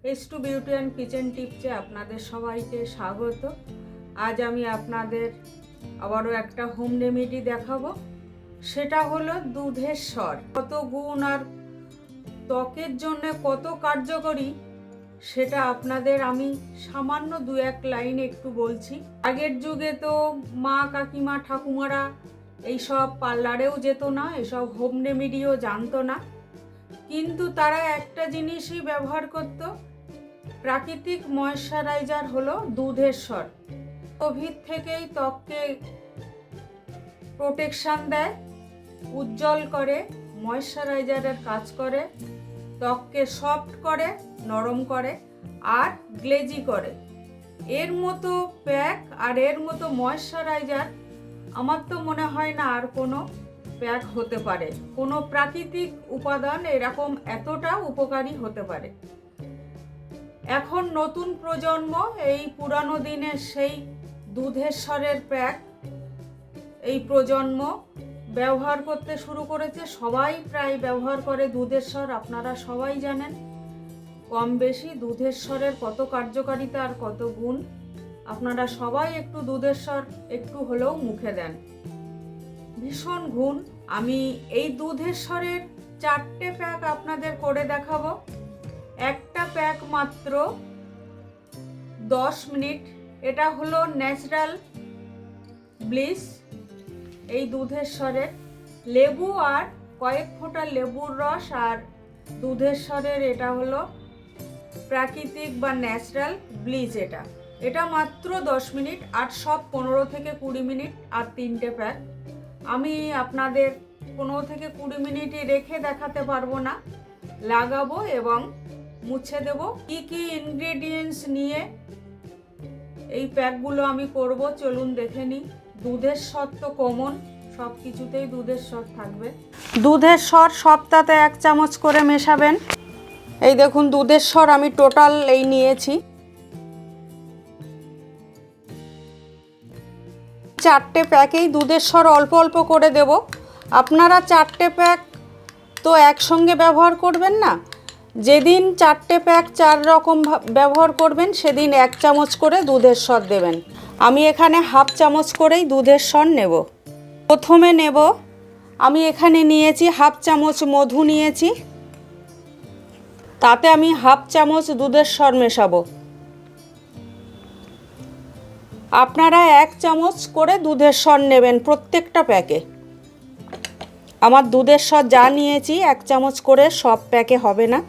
S2 beauty and kitchen টিপসে আপনাদের সবাইকে স্বাগত। আজ আমি আপনাদের আবারও একটা হোম রেমেডি দেখাবো। সেটা হলো দুধের স্বর। কত গুণ আর ত্বকের জন্য কত কার্যকরী সেটা আপনাদের আমি সামান্য দু এক লাইন একটু বলছি। আগের যুগে তো মা, কাকিমা, ঠাকুমারা এইসব পার্লারেও যেত না, এসব হোম রেমেডিও জানতো না, কিন্তু তারা একটা জিনিসই ব্যবহার করত, প্রাকৃতিক ময়েশ্চারাইজার হলো দুধের স্বর। কোভিড থেকেই ত্বককে প্রোটেকশান দেয়, উজ্জ্বল করে, ময়েশ্চারাইজারের কাজ করে, ত্বককে সফট করে, নরম করে আর গ্লেজি করে। এর মতো প্যাক আর এর মতো ময়েশ্চারাইজার আমার তো মনে হয় না আর কোনো প্যাক হতে পারে, কোনো প্রাকৃতিক উপাদান এরকম এতটা উপকারী হতে পারে। এখন নতুন প্রজন্ম এই পুরানো দিনের সেই দুধের স্বরের প্যাক এই প্রজন্ম ব্যবহার করতে শুরু করেছে। সবাই প্রায় ব্যবহার করে দুধের স্বর। আপনারা সবাই জানেন কম বেশি দুধের স্বরের কত কার্যকারিতা আর কত গুণ। আপনারা সবাই একটু দুধের স্বর একটু হলেও মুখে দেন, ভীষণ গুণ। আমি এই দুধের স্বরের 4টে প্যাক আপনাদের করে দেখাবো। একটা প্যাক মাত্র 10 মিনিট। এটা হলো ন্যাচারাল ব্লিস। এই দুধের স্বরের লেবু আর কয়েক ফোঁটা লেবুর রস আর দুধের স্বরের এটা হলো প্রাকৃতিক বা ন্যাচারাল ব্লিচ। এটা মাত্র 10 মিনিট আর সব 15 থেকে 20 মিনিট। আর 3টে প্যাক আমি আপনাদের 15 থেকে 20 মিনিটই রেখে দেখাতে পারবো না, লাগাবো এবং মুছে দেব। কি কি ইনগ্রেডিয়েন্টস নিয়ে এই প্যাকগুলো আমি করব চলুন দেখে নিই। দুধের স্বর তো কমন, সব কিছুতেই দুধের স্বর থাকবে। দুধের স্বর সবটাতে 1 চামচ করে মেশাবেন। এই দেখুন দুধের স্বর আমি টোটাল এই নিয়েছি। 4টে প্যাকেই দুধের স্বর অল্প অল্প করে দেব। আপনারা 4টে প্যাক তো একসঙ্গে ব্যবহার করবেন না, যেদিন 4টে প্যাক 4 রকম ব্যবহার করবেন সেদিন 1 চামচ করে দুধের স্বর দেবেন। আমি এখানে হাফ চামচ করেই দুধের স্বর নেব। প্রথমে নেব আমি এখানে নিয়েছি হাফ চামচ মধু নিয়েছি, তাতে আমি হাফ চামচ দুধের স্বর মেশাবো। আপনারা 1 চামচ করে দুধের স্বর নেবেন প্রত্যেকটা প্যাকে। আমার দুধের স্বর যা নিয়েছি 1 চামচ করে সব প্যাকে হবে না।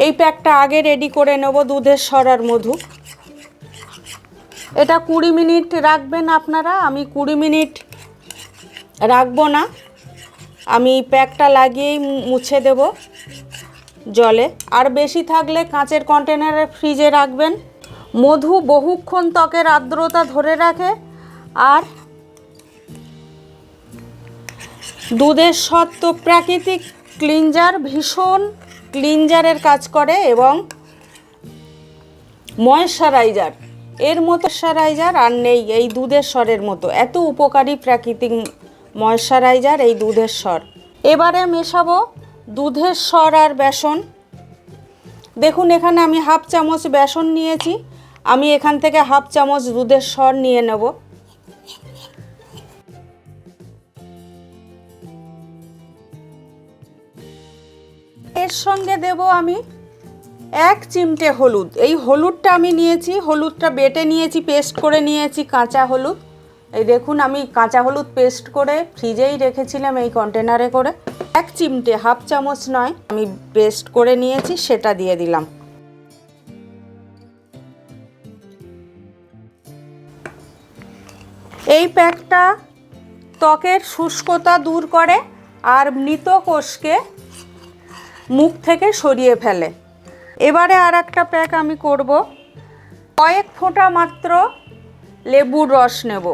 এই প্যাকটা আগে রেডি করে নেব, দুধের স্বর আর মধু। এটা 20 মিনিট রাখবেন আপনারা। আমি 20 মিনিট রাখবো না, আমি প্যাকটা লাগিয়েই মুছে দেব জলে। আর বেশি থাকলে কাঁচের কন্টেনারে ফ্রিজে রাখবেন। মধু বহুক্ষণ ত্বকের আর্দ্রতা ধরে রাখে আর দুধের স্বর তো প্রাকৃতিক ক্লিনজার, ভীষণ ক্লিনজারের কাজ করে এবং ময়েশ্চারাইজার। এর মতো ময়েশ্চারাইজার আর নেই এই দুধের স্বরের মতো। এত উপকারী প্রাকৃতিক ময়েশ্চারাইজার এই দুধের স্বর। এবারে মেশাবো দুধের স্বর আর বেসন। দেখুন এখানে আমি হাফ চামচ বেসন নিয়েছি, আমি এখান থেকে হাফ চামচ দুধের স্বর নিয়ে নেব। এর সঙ্গে দেব আমি 1 চিমটে হলুদ। এই হলুদটা আমি নিয়েছি, হলুদটা বেটে নিয়েছি, পেস্ট করে নিয়েছি, কাঁচা হলুদ। এই দেখুন আমি কাঁচা হলুদ পেস্ট করে ফ্রিজেই রেখেছিলাম এই কন্টেনারে করে। 1 চিমটে, হাফ চামচ নয়, আমি পেস্ট করে নিয়েছি, সেটা দিয়ে দিলাম। এই প্যাকটা ত্বকের শুষ্কতা দূর করে আর মৃত কোষকে মুখ থেকে সরিয়ে ফেলে। এবারে আর একটা প্যাক আমি করব। কয়েক ফোঁটা মাত্র লেবুর রস নেব।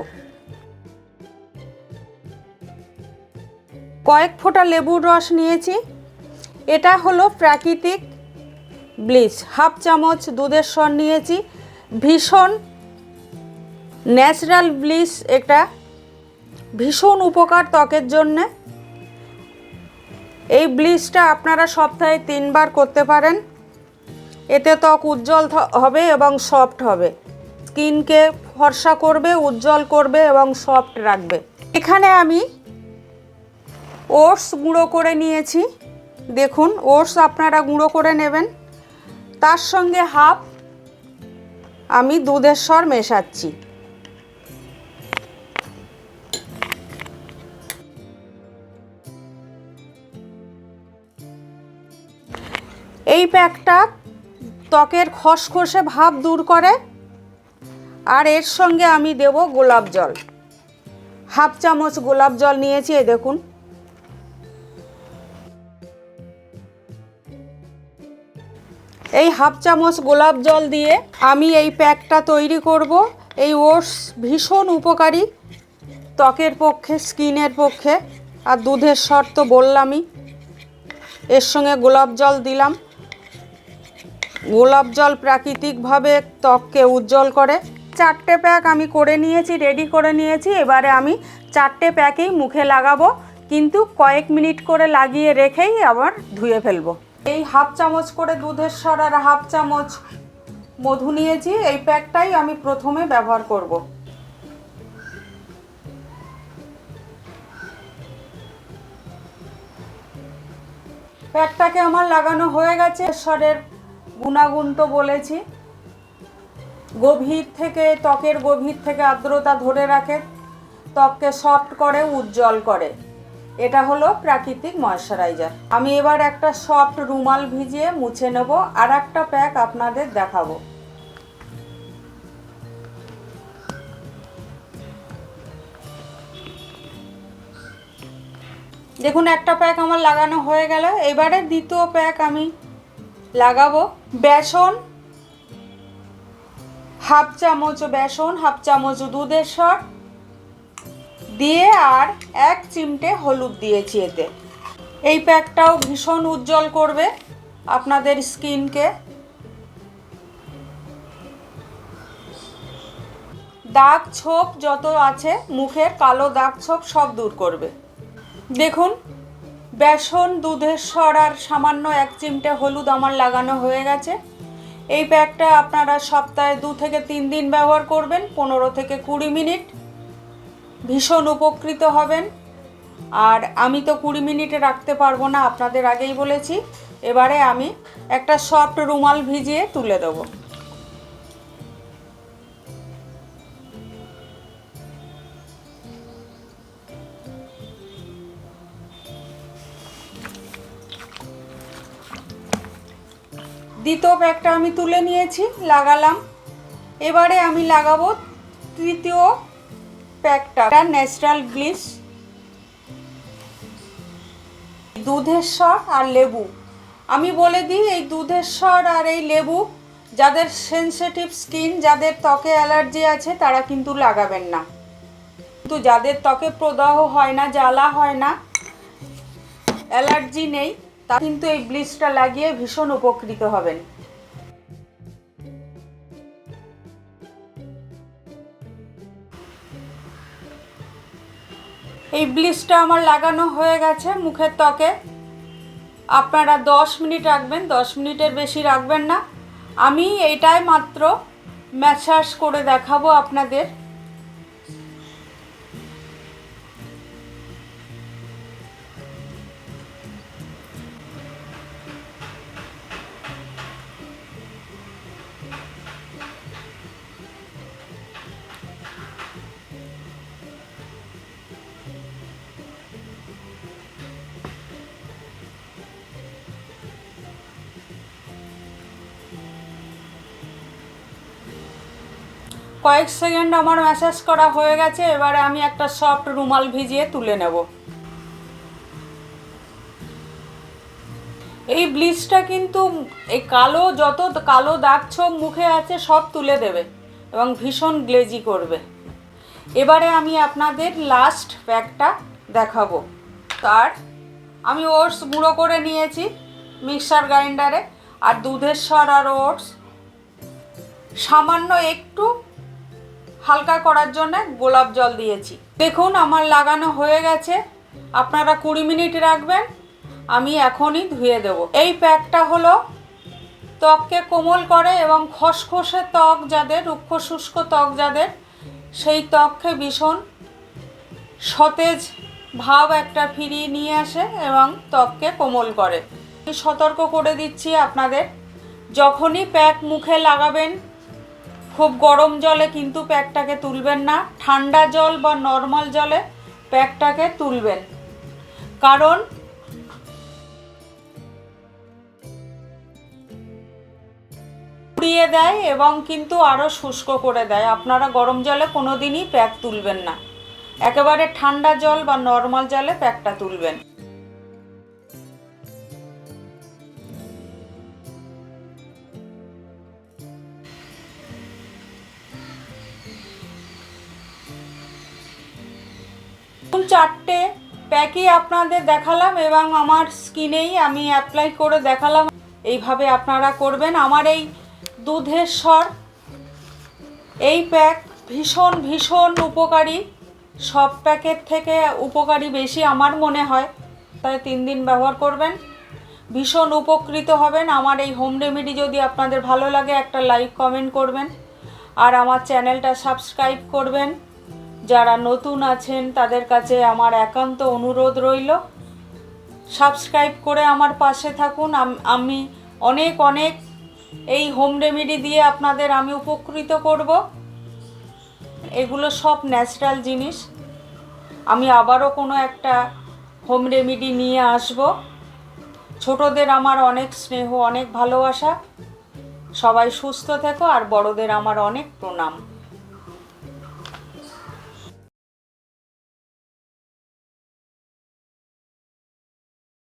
কয়েক ফোঁটা লেবুর রস নিয়েছি। এটা হলো প্রাকৃতিক ব্লিচ। হাফ চামচ দুধের স্বর নিয়েছি, ভীষণ ন্যাচারাল ব্লিচ। এটা ভীষণ উপকার ত্বকের জন্যে। এই ব্লিচটা আপনারা সপ্তাহে 3 বার করতে পারেন। এতে ত্বক উজ্জ্বল হবে এবং সফট হবে, স্কিনকে ফর্সা করবে, উজ্জ্বল করবে এবং সফট রাখবে। এখানে আমি ওটস গুঁড়ো করে নিয়েছি, দেখুন ওটস আপনারা গুঁড়ো করে নেবেন। তার সঙ্গে হাফ আমি দুধের স্বর মেশাচ্ছি। এই প্যাকটা ত্বকের খসখসে ভাব দূর করে। আর এর সঙ্গে আমি দেব গোলাপ জল, হাফ চামচ গোলাপ জল নিয়েছি, এই দেখুন। এই হাফ চামচ গোলাপ জল দিয়ে আমি এই প্যাকটা তৈরি করব। এই ওটস ভীষণ উপকারী ত্বকের পক্ষে, স্কিনের পক্ষে। আর দুধের স্বর তো বললামই, এর সঙ্গে গোলাপ জল দিলাম। গোলাপ জল প্রাকৃতিকভাবে ত্বককে উজ্জ্বল করে। 4টে প্যাক আমি করে নিয়েছি, রেডি করে নিয়েছি। এবারে আমি 4টে প্যাকেই মুখে লাগাবো, কিন্তু কয়েক মিনিট করে লাগিয়ে রেখেই আবার ধুয়ে ফেলবো। এই হাফ চামচ করে দুধের স্বর আর হাফ চামচ মধু নিয়েছি। এই প্যাকটাই আমি প্রথমে ব্যবহার করব। প্যাকটাকে আমার লাগানো হয়ে গেছে। স্বরের গুণাগুণ তো বলেছি, গভীর থেকে, ত্বকের গভীর থেকে আর্দ্রতা ধরে রাখে, ত্বককে সফট করে, উজ্জ্বল করে। এটা হলো প্রাকৃতিক ময়শ্চারাইজার। আমি এবার একটা সফট রুমাল ভিজিয়ে মুছে নেব, আর একটা প্যাক আপনাদের দেখাবো। দেখুন একটা প্যাক আমার লাগানো হয়ে গেল। এবারে দ্বিতীয় প্যাক আমি লাগাবো। বেসন, হাফ চামচ বেসন, হাফ চামচ দুধের স্বর দিয়ে আর 1 চিমটে হলুদ দিয়েছি এতে। এই প্যাকটাও ভীষণ উজ্জ্বল করবে আপনাদের স্কিনকে। দাগ ছোপ যত আছে মুখের, কালো দাগ ছোপ সব দূর করবে। দেখুন বেসন, দুধের স্বর আর সামান্য 1 চিমটে হলুদ আমার লাগানো হয়ে গেছে। এই প্যাকটা আপনারা সপ্তাহে 2 থেকে 3 দিন ব্যবহার করবেন, 15 থেকে 20 মিনিট। ভীষণ উপকৃত হবেন। আর আমি তো 20 মিনিটে রাখতে পারবো না, আপনাদের আগেই বলেছি। এবারে আমি একটা সফট রুমাল ভিজিয়ে তুলে দেবো। দ্বিতীয় প্যাকটা আমি তুলে নিয়েছি, লাগালাম। এবারে আমি লাগাবো তৃতীয় প্যাকটা, ন্যাচারাল ব্লিচ, দুধের স্বর আর লেবু। আমি বলে দিই, এই দুধের স্বর আর এই লেবু যাদের সেনসিটিভ স্কিন, যাদের ত্বকে অ্যালার্জি আছে, তারা কিন্তু লাগাবেন না। কিন্তু যাদের ত্বকে প্রদাহ হয় না, জ্বালা হয় না, অ্যালার্জি নেই, তা কিন্তু এই ব্লিচটা লাগিয়ে ভীষণ উপকৃত হবেন। এই ব্লিচটা আমার লাগানো হয়ে গেছে মুখের ত্বকে। আপনারা 10 মিনিট রাখবেন, 10 মিনিটের বেশি রাখবেন না। আমি এইটাই মাত্র ম্যাসাজ করে দেখাবো আপনাদের। কয়েক সেকেন্ড আমার ম্যাসাজ করা হয়ে গেছে। এবারে আমি একটা সফট রুমাল ভিজিয়ে তুলে নেব। এই ব্লিচটা কিন্তু এই যত কালো দাগ ছোপ মুখে আছে সব তুলে দেবে এবং ভীষণ গ্লেজি করবে। এবারে আমি আপনাদের লাস্ট প্যাকটা দেখাবো। তার আমি ওটস গুঁড়ো করে নিয়েছি মিক্সার গ্রাইন্ডারে, আর দুধের স্বর আর ওটস সামান্য একটু হালকা করার জন্য গোলাপ জল দিয়েছি। দেখুন আমার লাগানো হয়ে গেছে। আপনারা 20 মিনিট রাখবেন, আমি এখনই ধুয়ে দেব। এই প্যাকটা হলো ত্বককে কোমল করে এবং খসখসে ত্বক যাদের, রুক্ষ শুষ্ক ত্বক যাদের, সেই ত্বককে ভীষণ সতেজ ভাব একটা ফিরিয়ে নিয়ে আসে এবং ত্বককে কোমল করে। আমি সতর্ক করে দিচ্ছি আপনাদের, যখনই প্যাক মুখে লাগাবেন খুব গরম জলে কিন্তু প্যাকটাকে তুলবেন না, ঠান্ডা জল বা নর্মাল জলে প্যাকটাকে তুলবেন, কারণ পুড়িয়ে দেয় এবং কিন্তু আরও শুষ্ক করে দেয়। আপনারা গরম জলে কোনো দিনই প্যাক তুলবেন না, একেবারে ঠান্ডা জল বা নর্মাল জলে প্যাকটা তুলবেন। চারটে প্যাকই আপনাদের দেখালাম এবং আমার স্কিনেই আমি অ্যাপ্লাই করে দেখালাম। এইভাবে আপনারা করবেন। আমার এই দুধের স্বর এই প্যাক ভীষণ ভীষণ উপকারী, সব প্যাকের থেকে উপকারী বেশি আমার মনে হয়, তাই 3 দিন ব্যবহার করবেন, ভীষণ উপকৃত হবেন। আমার এই হোম রেমেডি যদি আপনাদের ভালো লাগে একটা লাইক কমেন্ট করবেন আর আমার চ্যানেলটা সাবস্ক্রাইব করবেন। যারা নতুন আছেন তাদের কাছে আমার একান্ত অনুরোধ রইল, সাবস্ক্রাইব করে আমার পাশে থাকুন। আমি অনেক অনেক এই হোম রেমেডি দিয়ে আপনাদের আমি উপকৃত করব। এগুলো সব ন্যাচারাল জিনিস। আমি আবারও কোনো একটা হোম রেমেডি নিয়ে আসব। ছোটদের আমার অনেক স্নেহ, অনেক ভালোবাসা। সবাই সুস্থ থেকো আর বড়দের আমার অনেক প্রণাম।